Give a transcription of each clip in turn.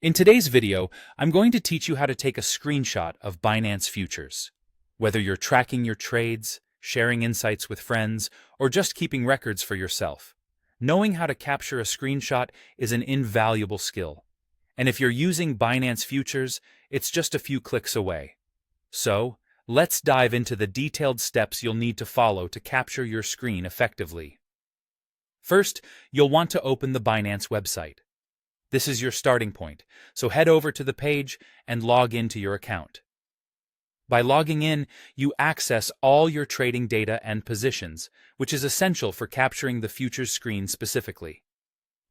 In today's video, I'm going to teach you how to take a screenshot of Binance Futures. Whether you're tracking your trades, sharing insights with friends, or just keeping records for yourself, knowing how to capture a screenshot is an invaluable skill. And if you're using Binance Futures, it's just a few clicks away. So, let's dive into the detailed steps you'll need to follow to capture your screen effectively. First, you'll want to open the Binance website. This is your starting point, so head over to the page and log into your account. By logging in, you access all your trading data and positions, which is essential for capturing the futures screen specifically.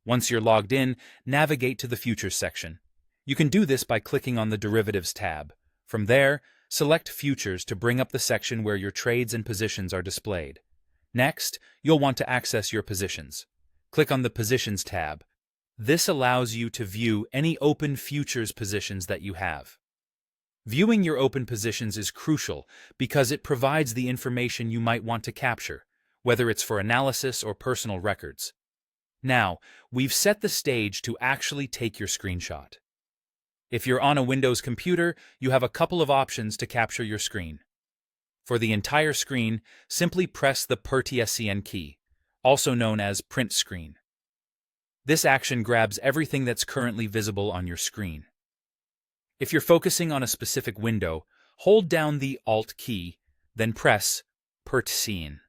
Once you're logged in, navigate to the Futures section. You can do this by clicking on the Derivatives tab. From there, select Futures to bring up the section where your trades and positions are displayed. Next, you'll want to access your positions. Click on the Positions tab. This allows you to view any open futures positions that you have. Viewing your open positions is crucial because it provides the information you might want to capture, whether it's for analysis or personal records. Now, we've set the stage to actually take your screenshot. If you're on a Windows computer, you have a couple of options to capture your screen. For the entire screen, simply press the PRT key, also known as Print Screen. This action grabs everything that's currently visible on your screen. If you're focusing on a specific window, hold down the Alt key, then press PRT Scene.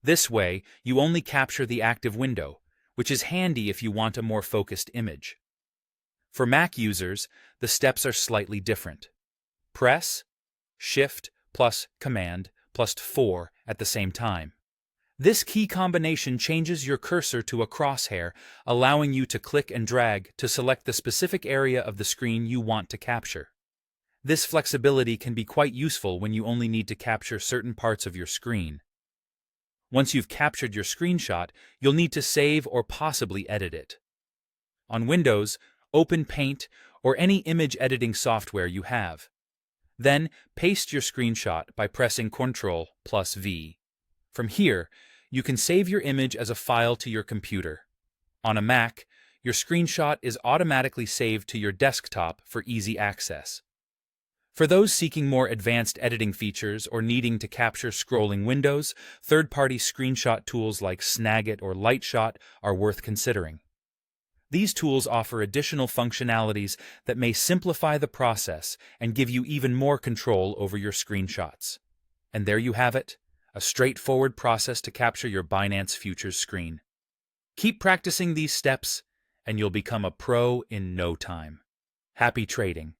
This way, you only capture the active window, which is handy if you want a more focused image. For Mac users, the steps are slightly different. Press Shift plus Command plus 4 at the same time. This key combination changes your cursor to a crosshair, allowing you to click and drag to select the specific area of the screen you want to capture. This flexibility can be quite useful when you only need to capture certain parts of your screen. Once you've captured your screenshot, you'll need to save or possibly edit it. On Windows, open Paint or any image editing software you have. Then, paste your screenshot by pressing Ctrl+V. From here, you can save your image as a file to your computer. On a Mac, your screenshot is automatically saved to your desktop for easy access. For those seeking more advanced editing features or needing to capture scrolling windows, third-party screenshot tools like Snagit or Lightshot are worth considering. These tools offer additional functionalities that may simplify the process and give you even more control over your screenshots. And there you have it. A straightforward process to capture your Binance Futures screen. Keep practicing these steps, and you'll become a pro in no time. Happy trading!